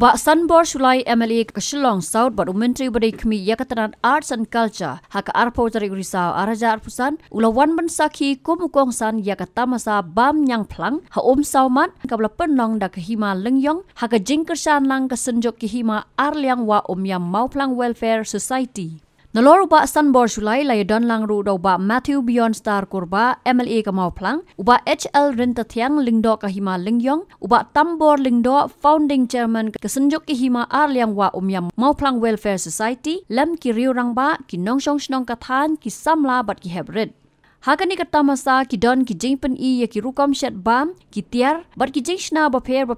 Ubak Sunbor Sulai MLA ke Shillong South bad Menteri Badai Kemi Yakatanan Arts and Culture haka arpo dari Risau Araja Arpusan ulawan mensaki kumukong san yakatamasa bam yang plang ha saumat kabla penong da kehima lengyong haka jingkersan lang kesenjok kehima arliang wa yam mauplang Welfare Society. Nalor uba Sunbor Sulai lay don lang ru do ba Matthew Beyond Star kurba MLA ka mauplang uba HL Rinta Thiang lingdo ka hima lingyong uba Tambor lingdo founding chairman kesenjuk ki hima arliang wa yam mauplang Welfare Society lam ki riu rang ba ki nongshong shnong kathan ki samla bat ki hebred. Hakani katamasa ki don ki jingpen ya ki rukom shat bam ki tiar bat ki jingshna baper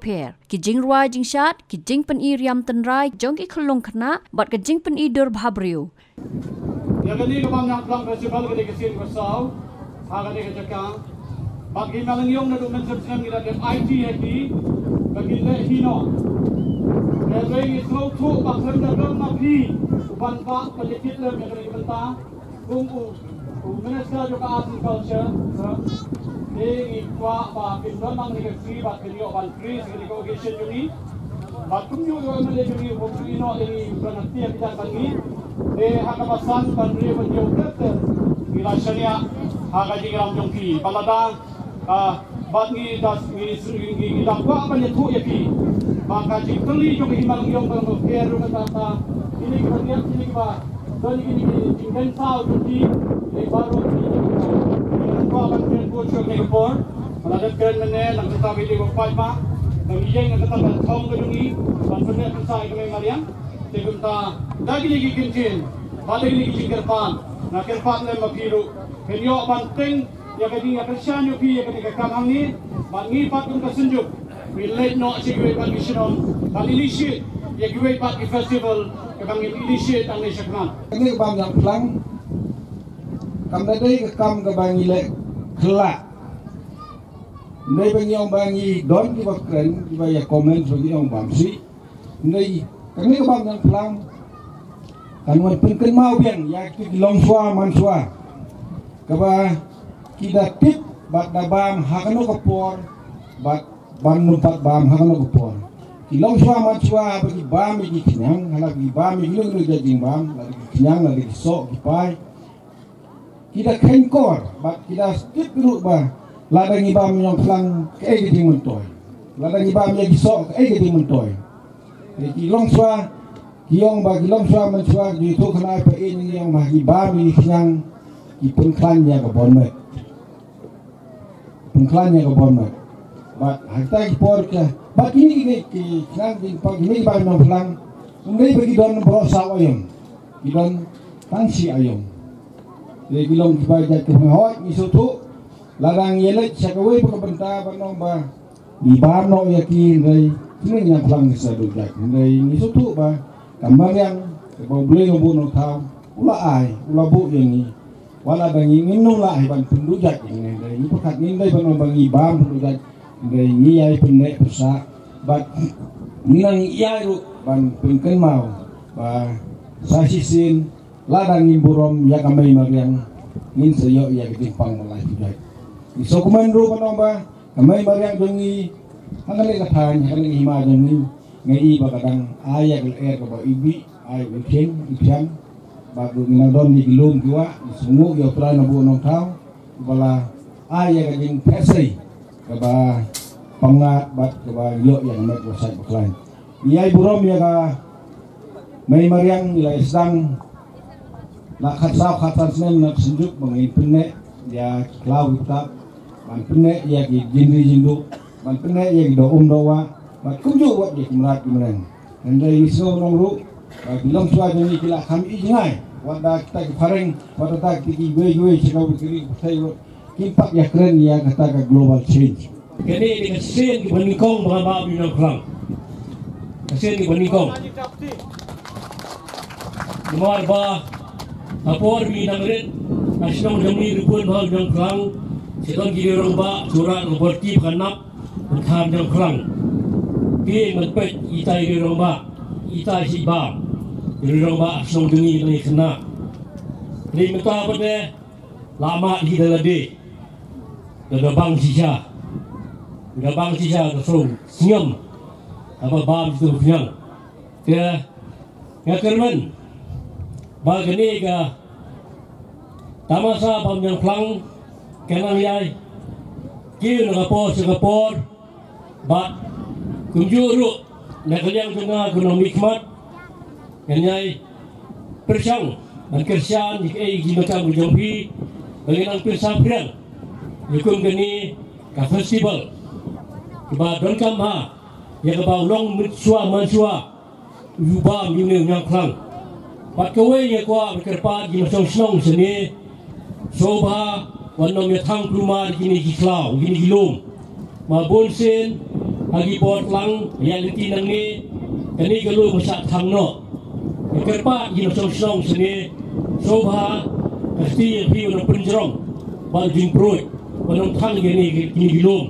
ki jingrwa jingshat ki jingpen riam tenrai jong ki khulung khna bat ki jingpen dur bhabriu. Ya kani kabam yang plang festival kani kesin Risau hakani kejakang bagi malangyong na dumen sebsenang ngira dem IT haki bagi le hino Kaya slow tu baksan da dom mapi upan pa penyakit lem yang kani benta kung Minister juga Arts and Culture, ini kuah bah pinjam mang ni free bah kini oban free sekali kau occasion juni, bah kumju juga mana juni waktu ini ini berarti yang kita bagi, hakapasan bandri banjau kerja, ilasanya hakaji gram jongki, baladang, bah ni das ni dah kuah apa ni tu ya ki, bah kaji keli juga himbang yang kalau fair rumah tata, ini kemudian ini bah, dan ini tinggal tahu juni. Baru ko akan ko chok ni por maladat keren mene lang ta bili ko pai pa nang iyeng ang kata thong ko dungi ban pene sai ko mariam te gunta dagi ni kintin balik ni kingerpan na kerpan le mapiru penyo banting ya kadi ya persyanyo pi ya kadi kamang ni bangi pat kun kasunjuk relate no sigwe ban mission ban initiate ya giwe pat ki festival kabang initiate ang nisakman ini bang yang plang kam dadai ke kam ke bangi le kelak nei bangi ong bangi don ki bakren ki ba ya komen so ki ong bam si nei kami ke bang yang plang kan wan penken mau biang ya ki long swa man swa ka ba ki da tip bat da bam hakano ka por bat ban numpat bam hakano ka por ki long swa man swa ba ki bam ki kinyang hala ki bam ki lu jadi bam la ki kinyang la ki so ki pai kita kengkor, kita skip dulu bah. Ladang ibam yang pelang ke gedi mentoy. Ladang ibam yang gisok ke gedi mentoy. Jadi longswa, kiong bagi longswa menswa di tu kena apa ini yang bagi ibam yang pengklannya ke bonmet. Pengklannya ke bonmet. Bat harta kipor ke. Bat ini yang di pagi ini ibam yang pelang. Ini bagi don berosak ayam, don tangsi ayam. Jadi bilong dibaca ke penghoi isutu larang yelet sakawai pekebenta panong ba di barno yakin dari ini yang pelang disadujak dari isutu ba gambar yang bau beli ngobu no tau ula ai ula bu yang ni wala bangi nginu la ai ban pendujak ini dari ini pekat nindai panong bangi bam pendujak dari ni ai pendek persa bat minang iya ru ban pengken mau ba sasisin ladang imburom ya kami mariang ngin sayo ya ketimpang mulai juga. Iso kumandro panong ba kami mariang dongi hangali kathan hangali hima dongi ngai ba kadang aya gel ka ba ibi ay uken ipian bagu ngadon ni gilum giwa sungu yo pra na bu nong tau bala aya gajing pesai ka ba pangat bat ka ba yo yang mek wasai baklain. Iyai burom ya ka mai mariang nilai sedang nak khatsau khatan senen nak senjuk mengin pene ya klau kitab man pene ya ki jinri jindu man pene ya ki do dowa man kunju wat ya kimrat kimren ndai iso nongru bilang suai ni kila kami ijngai wanda kita ki fareng wanda ta ki gue chikau kiri sai kimpak ya keren ya kata ka global change kini di kesin ki banikong mga babi ng klang kesin ki banikong lumar ba apor mi nangret asnong demi rupun hal yang klang sedang giri romba surat berti kanap kham yang klang pi menpet itai di romba itai si ba di romba asnong demi ni kena ni meta pada lama di dalade da bang sisa ke song senyum apa bam itu punyang dia ngakerman bagani ga tamasa bam yang plang kenang yai kiu Singapore ba kunjuru nakaliang tengah gunung nikmat kenyai persang dan kersian di macam jompi dengan persahabatan hukum geni ka festival ba don kam ha ya ka ba long mansua yuba mine yang klang pat kowe ya kwa berkerpa di masong snong seni soba wanom ya thang pluma gini giklau gini gilum ma bonsen agi bot lang ya liti nang ni kani galu masak thang no berkerpa di masong snong seni soba pasti fi ono penjerong bal jimproi wanom thang gini gilum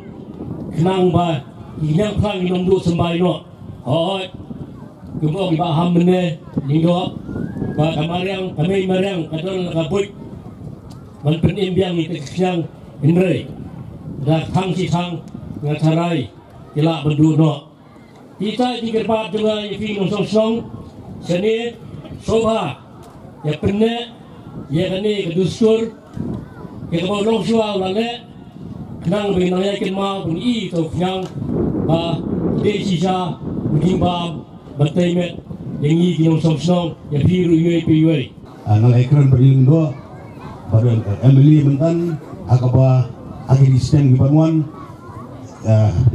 kenang ba yang klang inom du sembai no hoi kumong ba ham ne lindo ba kamariang kami mariang kadol kabut man penimbiang ni kesyang indrei dak thang si thang ngatarai ila bendu no kita di gerbat juga ifi no song seni soba ya penne ya kani kedustur ke bolong suau lale nang bagi nang yakin mau pun i to nyang ba desi sa ujimbam batai met yang i kinong song ya biru yui nang ekran berindo pada Emily mentan akaba agi stand di Banwan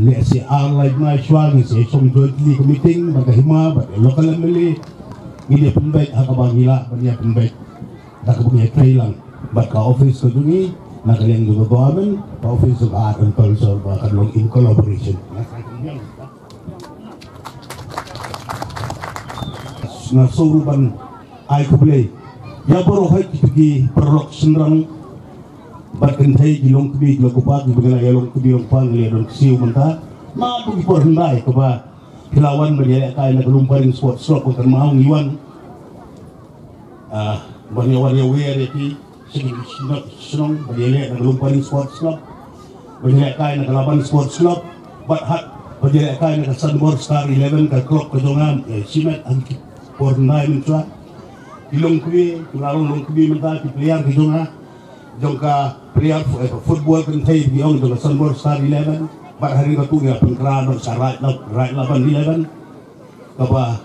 le si like my swag si som jointly meeting pada hima pada local Emily ini pembaik akaba gila banyak pembaik tak punya trailang bat ka office ko dungi nakaliang juga government ka office of art and culture bahkan long in collaboration na suruban ay kublay ya boro hay kitugi perlok senrang batkan tay gilong kubi gilakupak gibagala yalong kubi long pang don siu menta ma tu gipor hendai kaba hilawan berjaya kay naglumparing sport slot ko kan mahong iwan banyawan yawer yaki sige senong berjaya naglumparing sport slot berjaya kay naglaban sport slot bat hat berjaya kay nagasanbor star 11 ka klok kadongan simet ang por hendai mentua ilong kubi long kubi menta ki player ki jongka player football kan tay di ong do Sunbor Star 11 bar hari ka tu ya pengkran sa right laban 11 kaba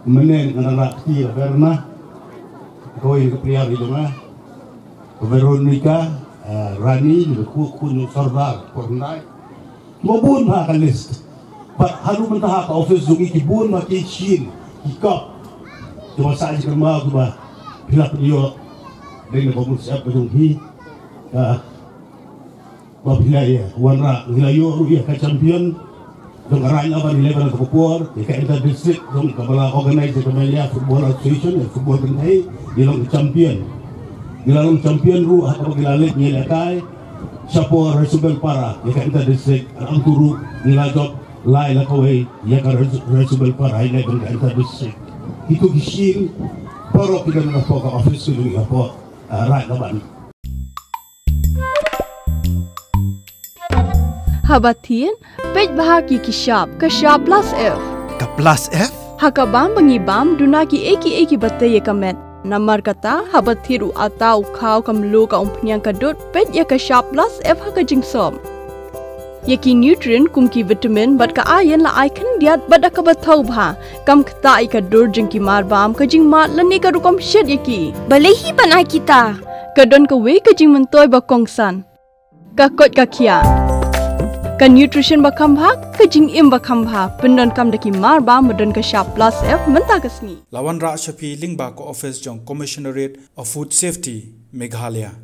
menen ana ti berna koi player di jonga Veronica Rani di ku Sardar pornai mobun ha ka list bar haru menta ka office dungi ki bun ma ki shin ki kap cuma saja kerma kuba hilap dia dengan bangun siap berjumpa babila ya wanra wilayo ruya ka champion dong aranya apa di level Papua di ka district dong kabala organize the Malaysia Football Association football kenai di long champion ru apa gilalet nyelakai sapo resubel para di ka district ang turu nilajot lai la kawai ya ka resubel para ini dong ka district itu gisin baru kita mendapat office dulu apa right laban Habatin pej bahagi kishap plus F ka plus F hakabam bangibam dunaki eki batay kamet namar kata habathiru atau khaw kamlu ka umpnyang kadut pej ya kishap plus F hakajingsom yaki nutrient kumki vitamin bat ka ayan la icon diat bada ka bathau bha kam khta ka dur jingki marbam ka jing mat lani ka rukom shed yaki balehi banai kita kadon ka we ka jing mentoy ba kongsan ka kot ka khia ka nutrition ba khambha ka jing im ba khambha pendon kam daki marbam medon ka sharp plus F menta kasni lawan ra shapi lingba ko office jong commissionerate of food safety Meghalaya